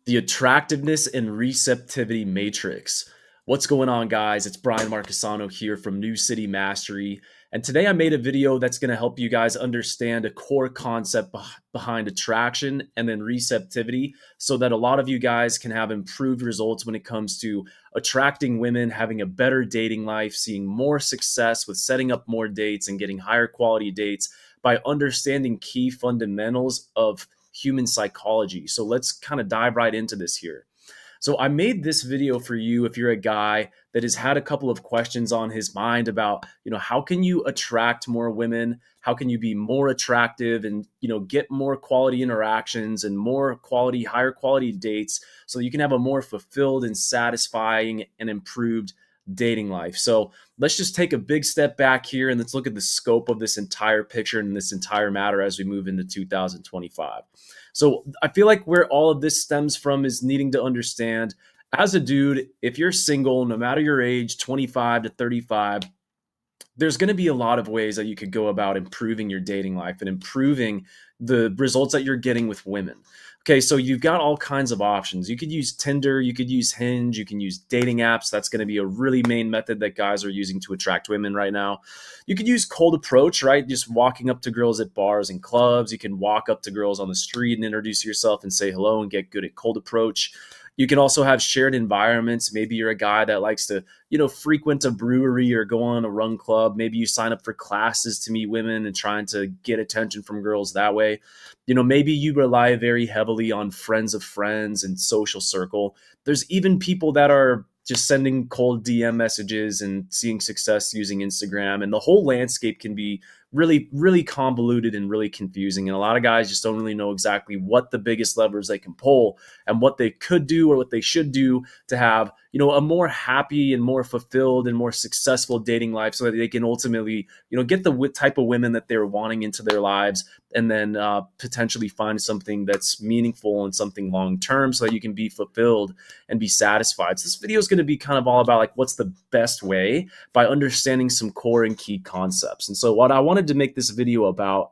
The Attractiveness and Receptivity Matrix. What's going on, guys? It's Brian Marquesano here from New City Mastery. And today I made a video that's going to help you guys understand a core concept behind attraction and then receptivity so that a lot of you guys can have improved results when it comes to attracting women, having a better dating life, seeing more success with setting up more dates and getting higher quality dates by understanding key fundamentals of human psychology. So let's kind of dive right into this here. So I made this video for you if you're a guy that has had a couple of questions on his mind about, how can you attract more women? How can you be more attractive and, get more quality interactions and more quality, higher quality dates so you can have a more fulfilled and satisfying and improved dating life. So let's just take a big step back here and let's look at the scope of this entire picture and this entire matter as we move into 2025. So I feel like where all of this stems from is needing to understand as a dude, if you're single, no matter your age, 25 to 35, there's going to be a lot of ways that you could go about improving your dating life and improving the results that you're getting with women. Okay, so you've got all kinds of options. You could use Tinder, you could use Hinge, you can use dating apps. That's going to be a really main method that guys are using to attract women right now. You could use cold approach, right? Just walking up to girls at bars and clubs. You can walk up to girls on the street and introduce yourself and say hello and get good at cold approach. You can also have shared environments. Maybe you're a guy that likes to, frequent a brewery or go on a run club. Maybe you sign up for classes to meet women and trying to get attention from girls that way. Maybe you rely very heavily on friends of friends and social circle. There's even people that are just sending cold DM messages and seeing success using Instagram. And the whole landscape can be really, really convoluted and really confusing. And a lot of guys just don't really know exactly what the biggest levers they can pull and what they could do or what they should do to have, a more happy and more fulfilled and more successful dating life so that they can ultimately, get the type of women that they're wanting into their lives and then potentially find something that's meaningful and something long-term so that you can be fulfilled and be satisfied. So this video is going to be kind of all about like what's the best way by understanding some core and key concepts. And so what I wanted to make this video about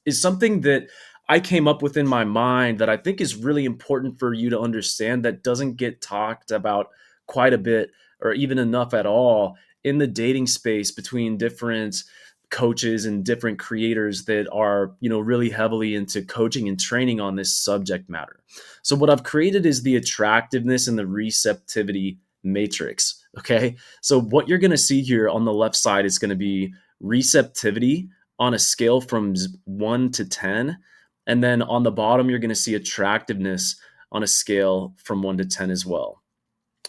is something that I came up with in my mind that I think is really important for you to understand that doesn't get talked about quite a bit or even enough at all in the dating space between different coaches and different creators that are, really heavily into coaching and training on this subject matter. So what I've created is the attractiveness and the receptivity matrix. Okay. So what you're going to see here on the left side is going to be receptivity on a scale from 1 to 10. And then on the bottom, you're going to see attractiveness on a scale from 1 to 10 as well.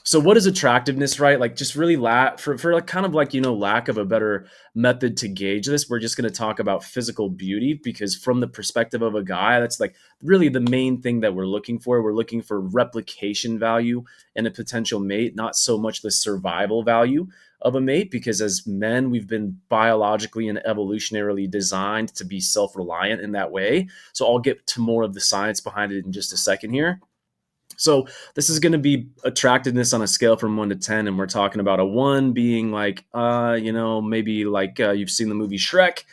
So what is attractiveness, right? Like just really for like kind of like, lack of a better method to gauge this, we're just going to talk about physical beauty because from the perspective of a guy, that's like really the main thing that we're looking for. We're looking for replication value in a potential mate, not so much the survival value of a mate, because as men, we've been biologically and evolutionarily designed to be self-reliant in that way. So I'll get to more of the science behind it in just a second here. So this is going to be attractiveness on a scale from 1 to 10. And we're talking about a 1 being like, maybe like you've seen the movie Shrek.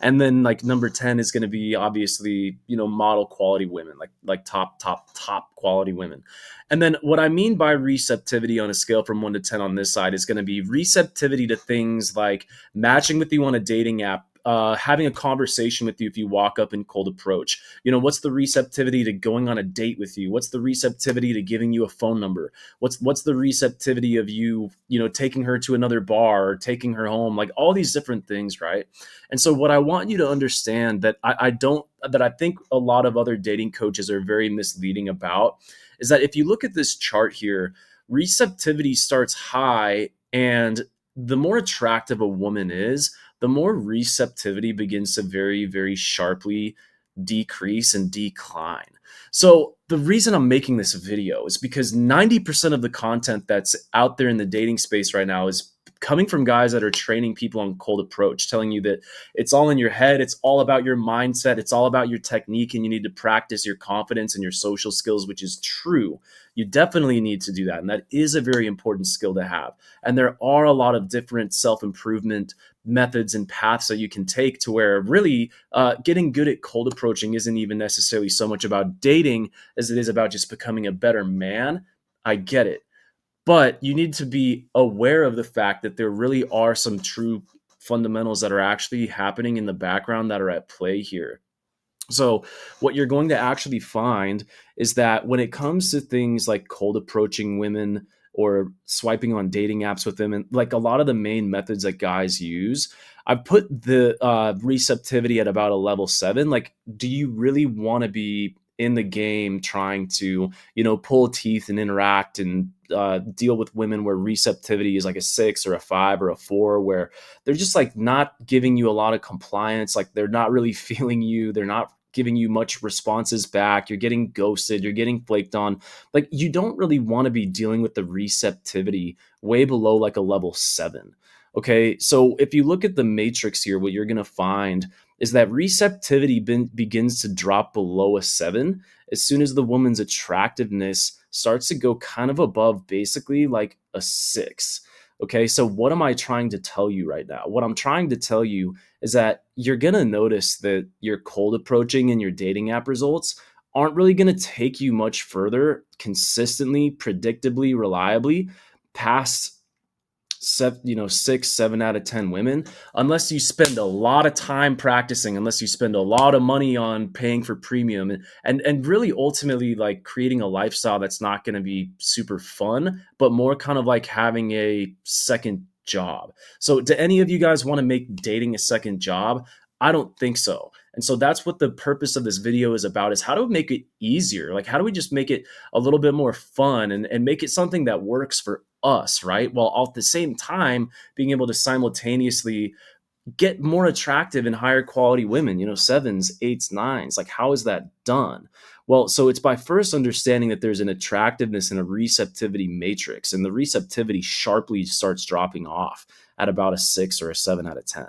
And then like number 10 is going to be obviously, model quality women, like top quality women. And then what I mean by receptivity on a scale from 1 to 10 on this side is going to be receptivity to things like matching with you on a dating app, having a conversation with you if you walk up in cold approach. What's the receptivity to going on a date with you? What's the receptivity to giving you a phone number? What's the receptivity of you, taking her to another bar or taking her home? Like all these different things, right? And so what I want you to understand that I think a lot of other dating coaches are very misleading about is that if you look at this chart here, receptivity starts high, and the more attractive a woman is, the more receptivity begins to very, very sharply decrease and decline. So the reason I'm making this video is because 90% of the content that's out there in the dating space right now is coming from guys that are training people on cold approach, telling you that it's all in your head, it's all about your mindset, it's all about your technique, and you need to practice your confidence and your social skills, which is true. You definitely need to do that, and that is a very important skill to have. And there are a lot of different self-improvement methods and paths that you can take to where really getting good at cold approaching isn't even necessarily so much about dating as it is about just becoming a better man. I get it. But you need to be aware of the fact that there really are some true fundamentals that are actually happening in the background that are at play here. So, what you're going to actually find is that when it comes to things like cold approaching women or swiping on dating apps with them, and like a lot of the main methods that guys use, I've put the receptivity at about a level 7. Like, do you really want to be in the game trying to, pull teeth and interact and deal with women where receptivity is like a 6 or a 5 or a 4, where they're just like not giving you a lot of compliance, like they're not really feeling you, they're not giving you much responses back, you're getting ghosted, you're getting flaked on. Like, you don't really want to be dealing with the receptivity way below like a level 7. Okay, so if you look at the matrix here, what you're going to find is that receptivity begins to drop below a 7 as soon as the woman's attractiveness starts to go kind of above basically like a 6. Okay, so what am I trying to tell you right now? What I'm trying to tell you is that you're going to notice that your cold approaching and your dating app results aren't really going to take you much further consistently, predictably, reliably past 6, 7 out of 10 women, unless you spend a lot of time practicing, unless you spend a lot of money on paying for premium, and really ultimately like creating a lifestyle that's not going to be super fun, but more kind of like having a second job. So do any of you guys want to make dating a second job? I don't think so. And so that's what the purpose of this video is about, is how do we make it easier? Like, how do we just make it a little bit more fun and make it something that works for us, right? While at the same time being able to simultaneously get more attractive and higher quality women, 7s, 8s, 9s. Like, how is that done? Well, so it's by first understanding that there's an attractiveness and a receptivity matrix, and the receptivity sharply starts dropping off at about a 6 or a 7 out of 10.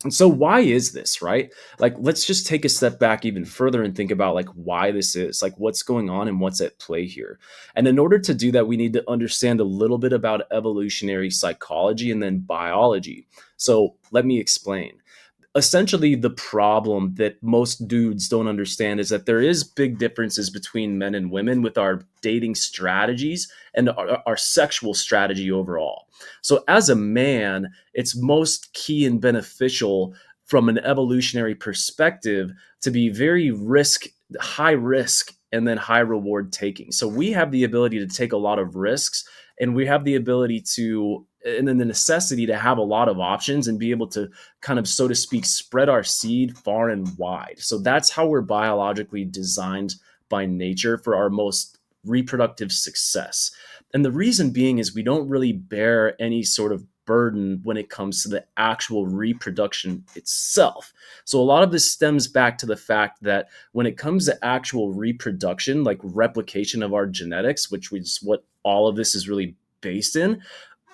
And so why is this, right? Like, let's just take a step back even further and think about like why this is, like what's going on and what's at play here. And in order to do that, we need to understand a little bit about evolutionary psychology and then biology. So let me explain. Essentially, the problem that most dudes don't understand is that there is big differences between men and women with our dating strategies and our sexual strategy overall. So as a man, it's most key and beneficial from an evolutionary perspective to be very high risk and then high reward taking. So we have the ability to take a lot of risks, and we have the ability to, and then the necessity to have a lot of options and be able to kind of, so to speak, spread our seed far and wide. So that's how we're biologically designed by nature for our most reproductive success. And the reason being is we don't really bear any sort of burden when it comes to the actual reproduction itself. So a lot of this stems back to the fact that when it comes to actual reproduction, like replication of our genetics, which is what all of this is really based in,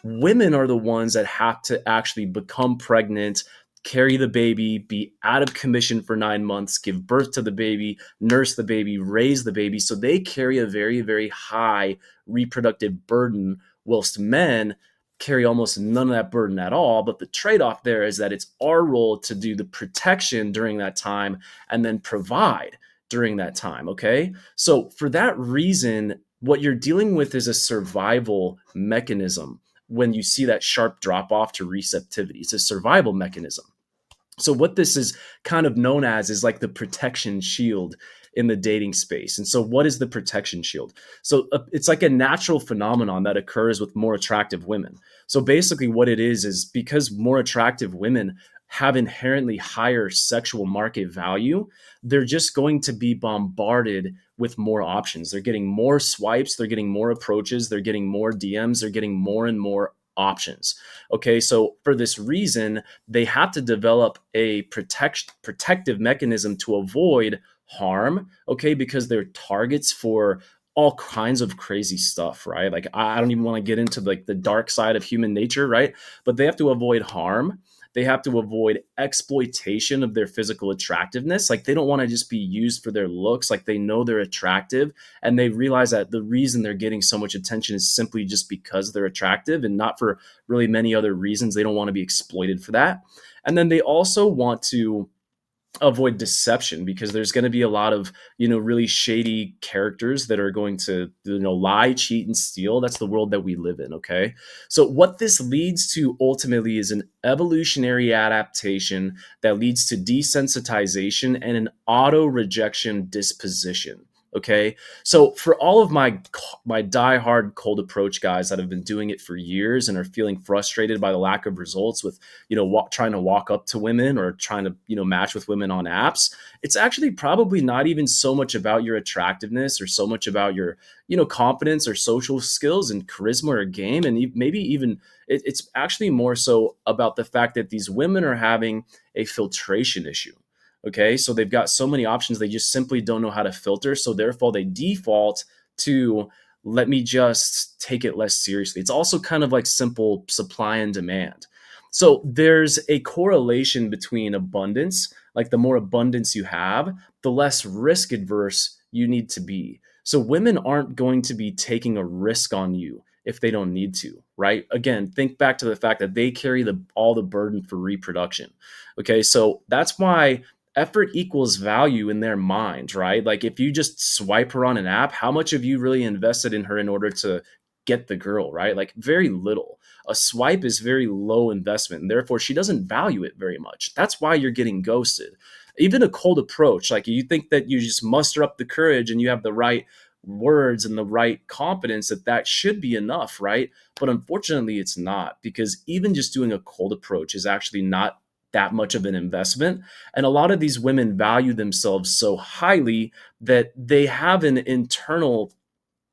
women are the ones that have to actually become pregnant, carry the baby, be out of commission for 9 months, give birth to the baby, nurse the baby, raise the baby. So they carry a very, very high reproductive burden, whilst men carry almost none of that burden at all. But the trade-off there is that it's our role to do the protection during that time and then provide during that time. Okay. So for that reason, what you're dealing with is a survival mechanism. When you see that sharp drop off to receptivity, it's a survival mechanism. So what this is kind of known as is like the protection shield in the dating space. And so what is the protection shield? So it's like a natural phenomenon that occurs with more attractive women. So basically what it is because more attractive women have inherently higher sexual market value, they're just going to be bombarded with more options. They're getting more swipes, they're getting more approaches, they're getting more DMs, they're getting more and more options. Okay, so for this reason, they have to develop a protective mechanism to avoid harm, okay, because they're targets for all kinds of crazy stuff, right? Like I don't even want to get into like the dark side of human nature, right? But they have to avoid harm. They have to avoid exploitation of their physical attractiveness. Like they don't want to just be used for their looks. Like they know they're attractive and they realize that the reason they're getting so much attention is simply just because they're attractive and not for really many other reasons. They don't want to be exploited for that. And then they also want to avoid deception because there's going to be a lot of really shady characters that are going to lie, cheat, and steal. That's the world that we live in. Okay, so what this leads to ultimately is an evolutionary adaptation that leads to desensitization and an auto rejection disposition. Okay, so for all of my diehard cold approach guys that have been doing it for years and are feeling frustrated by the lack of results with trying to walk up to women or trying to match with women on apps, it's actually probably not even so much about your attractiveness or so much about your confidence or social skills and charisma or game, and maybe even it's actually more so about the fact that these women are having a filtration issue. Okay, so they've got so many options, they just simply don't know how to filter, so therefore they default to, let me just take it less seriously. It's also kind of like simple supply and demand. So there's a correlation between abundance, like the more abundance you have, the less risk adverse you need to be. So women aren't going to be taking a risk on you if they don't need to, right? Again, think back to the fact that they carry all the burden for reproduction. Okay, so that's why effort equals value in their mind, right? Like if you just swipe her on an app, how much have you really invested in her in order to get the girl, right? Like very little. A swipe is very low investment, and therefore she doesn't value it very much. That's why you're getting ghosted. Even a cold approach, like you think that you just muster up the courage and you have the right words and the right confidence that should be enough, right? But unfortunately, it's not, because even just doing a cold approach is actually not that much of an investment. And a lot of these women value themselves so highly that they have an internal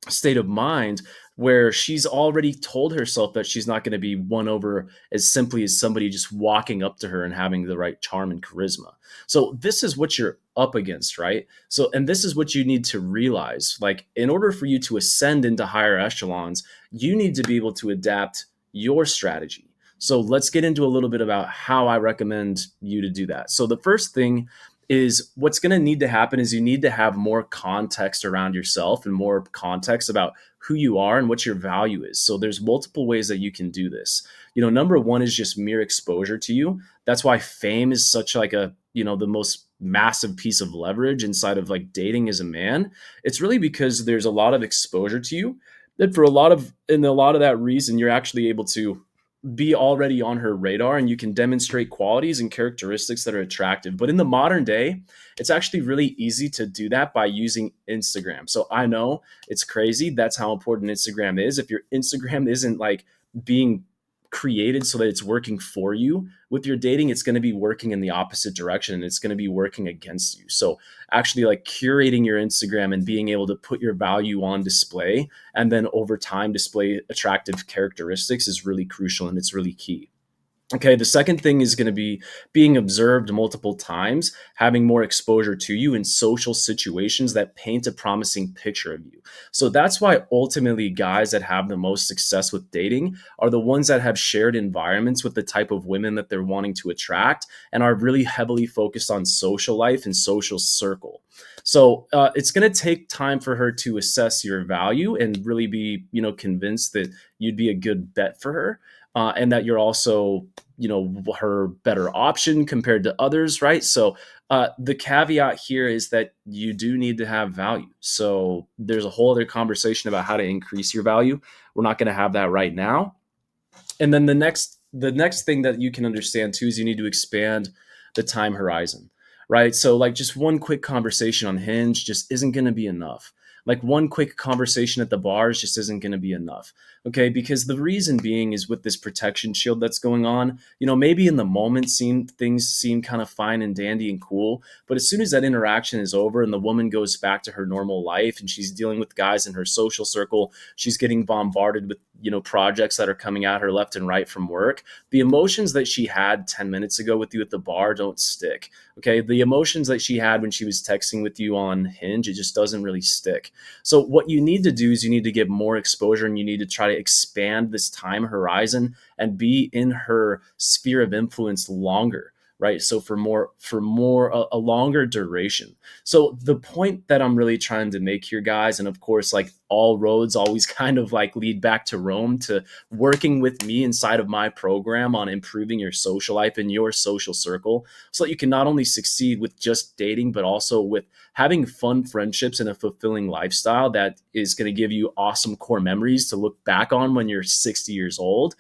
state of mind where she's already told herself that she's not going to be won over as simply as somebody just walking up to her and having the right charm and charisma. So this is what you're up against, right? So, and this is what you need to realize. Like, in order for you to ascend into higher echelons, you need to be able to adapt your strategy. So let's get into a little bit about how I recommend you to do that. So the first thing is, what's going to need to happen is you need to have more context around yourself and more context about who you are and what your value is. So there's multiple ways that you can do this. Number one is just mere exposure to you. That's why fame is such like the most massive piece of leverage inside of like dating as a man. It's really because there's a lot of exposure to you that for a lot of that reason, you're actually able to be already on her radar and you can demonstrate qualities and characteristics that are attractive. But in the modern day, it's actually really easy to do that by using Instagram. So I know it's crazy. That's how important Instagram is. If your Instagram isn't like being created so that it's working for you with your dating, it's going to be working in the opposite direction and it's going to be working against you. So actually like curating your Instagram and being able to put your value on display and then over time display attractive characteristics is really crucial and it's really key. Okay, the second thing is going to be being observed multiple times, having more exposure to you in social situations that paint a promising picture of you. So that's why ultimately guys that have the most success with dating are the ones that have shared environments with the type of women that they're wanting to attract and are really heavily focused on social life and social circle. So it's going to take time for her to assess your value and really be, convinced that you'd be a good bet for her. And that you're also, her better option compared to others, right? So the caveat here is that you do need to have value. So there's a whole other conversation about how to increase your value. We're not going to have that right now. And then the next thing that you can understand too is you need to expand the time horizon, right? So like just one quick conversation on Hinge just isn't going to be enough. Like one quick conversation at the bars just isn't going to be enough. Okay, because the reason being is with this protection shield that's going on, maybe in the moment things seem kind of fine and dandy and cool, but as soon as that interaction is over and the woman goes back to her normal life and she's dealing with guys in her social circle, she's getting bombarded with projects that are coming at her left and right from work. The emotions that she had 10 minutes ago with you at the bar don't stick. Okay, the emotions that she had when she was texting with you on Hinge, it just doesn't really stick. dynamic. So what you need to do is you need to get more exposure, and you need to try to expand this time horizon and be in her sphere of influence longer, right? So for more a longer duration. So the point that I'm really trying to make here, guys, and of course, like all roads always kind of like lead back to Rome, to working with me inside of my program on improving your social life and your social circle, so that you can not only succeed with just dating, but also with having fun friendships and a fulfilling lifestyle that is going to give you awesome core memories to look back on when you're 60 years old.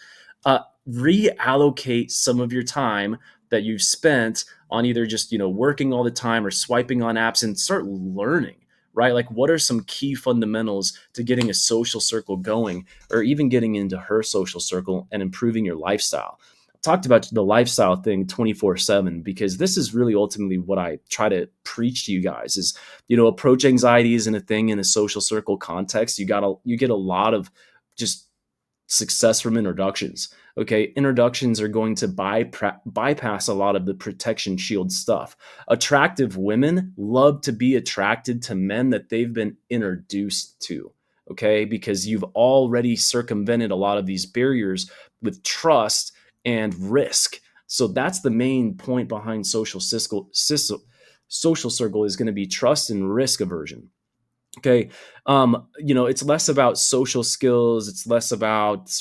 Reallocate some of your time that you've spent on either just working all the time or swiping on apps, and start learning, right? Like, what are some key fundamentals to getting a social circle going, or even getting into her social circle and improving your lifestyle? I've talked about the lifestyle thing 24/7 because this is really ultimately what I try to preach to you guys is, approach anxiety isn't a thing in a social circle context. You get a lot of just success from introductions. Okay, introductions are going to bypass a lot of the protection shield stuff. Attractive women love to be attracted to men that they've been introduced to. Okay, because you've already circumvented a lot of these barriers with trust and risk. So that's the main point behind social circle is going to be trust and risk aversion. Okay. It's less about social skills. It's less about,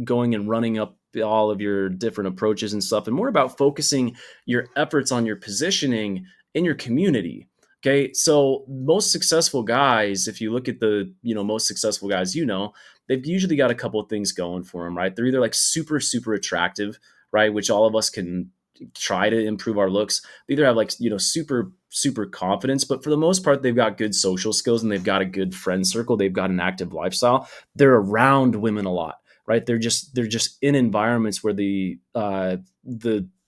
going and running up all of your different approaches and stuff, and more about focusing your efforts on your positioning in your community. Okay. So most successful guys, if you look at the, most successful guys, they've usually got a couple of things going for them, right? They're either like super, super attractive, right? Which all of us can try to improve our looks. They either have like, super, super confidence, but for the most part, they've got good social skills and they've got a good friend circle. They've got an active lifestyle. They're around women a lot, right? They're just in environments where the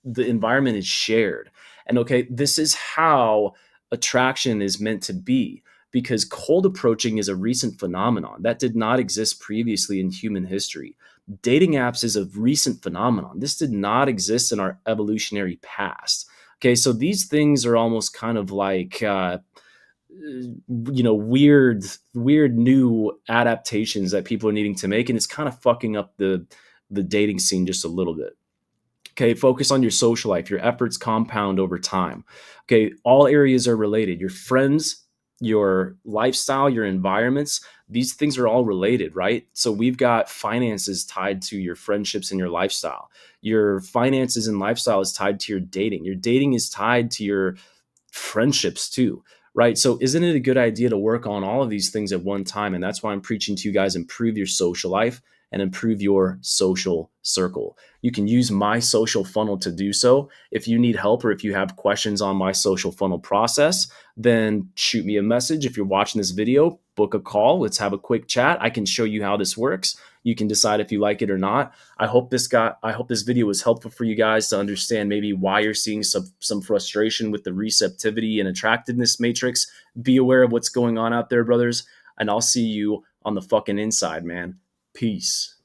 environment is shared. And okay, this is how attraction is meant to be, because cold approaching is a recent phenomenon that did not exist previously in human history. Dating apps is a recent phenomenon. This did not exist in our evolutionary past. Okay, so these things are almost kind of like weird new adaptations that people are needing to make, and it's kind of fucking up the dating scene just a little bit. Okay, focus on your social life. Your efforts compound over time. Okay, all areas are related. Your friends, your lifestyle, your environments, these things are all related, right? So we've got finances tied to your friendships and your lifestyle. Your finances and lifestyle is tied to your dating. Your dating is tied to your friendships too, right? So isn't it a good idea to work on all of these things at one time? And that's why I'm preaching to you guys, improve your social life and improve your social circle. You can use my social funnel to do so. If you need help or if you have questions on my social funnel process, then shoot me a message. If you're watching this video, book a call. Let's have a quick chat. I can show you how this works. You can decide if you like it or not. I hope this video was helpful for you guys to understand maybe why you're seeing some frustration with the receptivity and attractiveness matrix. Be aware of what's going on out there, brothers, and I'll see you on the fucking inside, man. Peace.